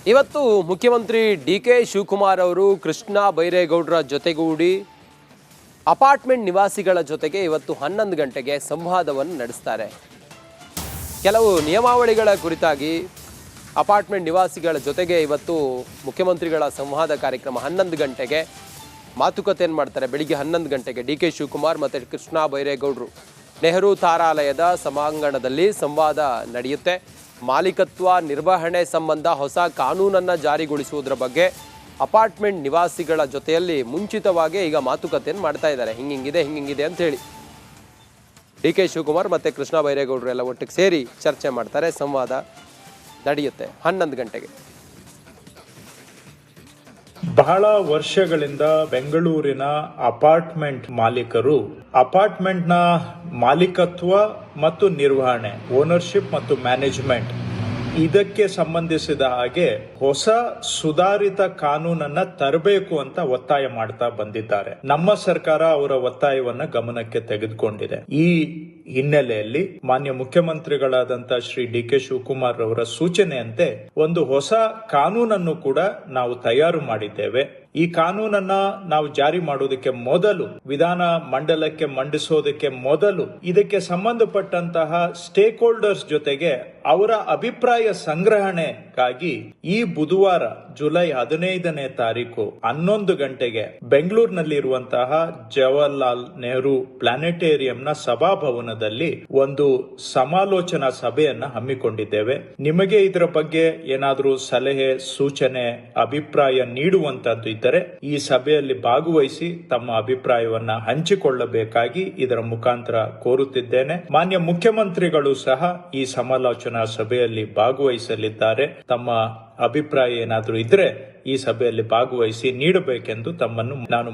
ಇವತ್ತು ಮುಖ್ಯಮಂತ್ರಿ ಡಿ.ಕೆ. ಶಿವಕುಮಾರ್ ಅವರು ಕೃಷ್ಣ ಬೈರೇಗೌಡರ ಜೊತೆಗೂಡಿ ಅಪಾರ್ಟ್ಮೆಂಟ್ ನಿವಾಸಿಗಳ ಜೊತೆಗೆ ಇವತ್ತು 11 ಗಂಟೆಗೆ ಸಂವಾದವನ್ನು ನಡೆಸ್ತಾರೆ. ಕೆಲವು ನಿಯಮಾವಳಿಗಳ ಕುರಿತಾಗಿ ಅಪಾರ್ಟ್ಮೆಂಟ್ ನಿವಾಸಿಗಳ ಜೊತೆಗೆ ಇವತ್ತು ಮುಖ್ಯಮಂತ್ರಿಗಳ ಸಂವಾದ ಕಾರ್ಯಕ್ರಮ 11 ಗಂಟೆಗೆ ಮಾತುಕತೆಯನ್ನು ಮಾಡ್ತಾರೆ. ಬೆಳಿಗ್ಗೆ 11 ಗಂಟೆಗೆ ಡಿ.ಕೆ. ಶಿವಕುಮಾರ್ ಮತ್ತು ಕೃಷ್ಣ ಬೈರೇಗೌಡರು ನೆಹರು ತಾರಾಲಯದ ಸಭಾಂಗಣದಲ್ಲಿ ಸಂವಾದ ನಡೆಯುತ್ತೆ. ಮಾಲೀಕತ್ವ ನಿರ್ವಹಣೆ ಸಂಬಂಧ ಹೊಸ ಕಾನೂನನ್ನು ಜಾರಿಗೊಳಿಸುವುದರ ಬಗ್ಗೆ ಅಪಾರ್ಟ್ಮೆಂಟ್ ನಿವಾಸಿಗಳ ಜೊತೆಯಲ್ಲಿ ಮುಂಚಿತವಾಗಿ ಈಗ ಮಾತುಕತೆಯನ್ನು ಮಾಡ್ತಾ ಇದ್ದಾರೆ. ಹಿಂಗಿಂಗಿದೆ ಅಂತ ಹೇಳಿ ಡಿ.ಕೆ. ಶಿವಕುಮಾರ್ ಮತ್ತು ಕೃಷ್ಣ ಬೈರೇಗೌಡರು ಎಲ್ಲ ಒಟ್ಟಿಗೆ ಸೇರಿ ಚರ್ಚೆ ಮಾಡ್ತಾರೆ. ಸಂವಾದ ನಡೆಯುತ್ತೆ 11 ಗಂಟೆಗೆ. ಬಹಳ ವರ್ಷಗಳಿಂದ ಬೆಂಗಳೂರಿನ ಅಪಾರ್ಟ್ಮೆಂಟ್ ಮಾಲೀಕರು ಅಪಾರ್ಟ್ಮೆಂಟ್ನ ಮಾಲೀಕತ್ವ ಮತ್ತು ನಿರ್ವಹಣೆ, ಓನರ್ಶಿಪ್ ಮತ್ತು ಮ್ಯಾನೇಜ್ಮೆಂಟ್ ಇದಕ್ಕೆ ಸಂಬಂಧಿಸಿದ ಹಾಗೆ ಹೊಸ ಸುಧಾರಿತ ಕಾನೂನನ್ನ ತರಬೇಕು ಅಂತ ಒತ್ತಾಯ ಮಾಡ್ತಾ ಬಂದಿದ್ದಾರೆ. ನಮ್ಮ ಸರ್ಕಾರ ಅವರ ಒತ್ತಾಯವನ್ನ ಗಮನಕ್ಕೆ ತೆಗೆದುಕೊಂಡಿದೆ. ಈ ಹಿನ್ನೆಲೆಯಲ್ಲಿ ಮಾನ್ಯ ಮುಖ್ಯಮಂತ್ರಿಗಳಾದಂತ ಶ್ರೀ ಡಿ.ಕೆ. ಶಿವಕುಮಾರ್ ಅವರ ಸೂಚನೆಯಂತೆ ಒಂದು ಹೊಸ ಕಾನೂನನ್ನು ಕೂಡ ನಾವು ತಯಾರು ಮಾಡಿದ್ದೇವೆ. ಈ ಕಾನೂನನ್ನ ನಾವು ಜಾರಿ ಮಾಡುವುದಕ್ಕೆ ಮೊದಲು, ವಿಧಾನ ಮಂಡಲಕ್ಕೆ ಮಂಡಿಸೋದಕ್ಕೆ ಮೊದಲು ಇದಕ್ಕೆ ಸಂಬಂಧಪಟ್ಟಂತಹ ಸ್ಟೇಕ್ ಹೋಲ್ಡರ್ಸ್ ಜೊತೆಗೆ ಅವರ ಅಭಿಪ್ರಾಯ ಸಂಗ್ರಹಣೆಗಾಗಿ ಈ ಬುಧವಾರ ಜುಲೈ 15ನೇ ತಾರೀಕು 11 ಗಂಟೆಗೆ ಬೆಂಗಳೂರಿನಲ್ಲಿರುವಂತಹ ಜವಾಹರ್ಲಾಲ್ ನೆಹರು ಪ್ಲಾನೆಟೇರಿಯಂನ ಸಭಾಭವನದಲ್ಲಿ ಒಂದು ಸಮಾಲೋಚನಾ ಸಭೆಯನ್ನ ಹಮ್ಮಿಕೊಂಡಿದ್ದೇವೆ. ನಿಮಗೆ ಇದರ ಬಗ್ಗೆ ಏನಾದರೂ ಸಲಹೆ, ಸೂಚನೆ, ಅಭಿಪ್ರಾಯ ನೀಡುವಂತದ್ದು ಇದ್ದರೆ ಈ ಸಭೆಯಲ್ಲಿ ಭಾಗವಹಿಸಿ ತಮ್ಮ ಅಭಿಪ್ರಾಯವನ್ನ ಹಂಚಿಕೊಳ್ಳಬೇಕಾಗಿ ಇದರ ಮುಖಾಂತರ ಕೋರುತ್ತಿದ್ದೇನೆ. ಮಾನ್ಯ ಮುಖ್ಯಮಂತ್ರಿಗಳು ಸಹ ಈ ಸಮಾಲೋಚನಾ ಸಭೆಯಲ್ಲಿ ಭಾಗವಹಿಸಲಿದ್ದಾರೆ. ತಮ್ಮ ಅಭಿಪ್ರಾಯ ಏನಾದರೂ ಇದ್ರೆ ಈ ಸಭೆಯಲ್ಲಿ ಭಾಗವಹಿಸಿ ನೀಡಬೇಕೆಂದು ತಮ್ಮನ್ನು ನಾನು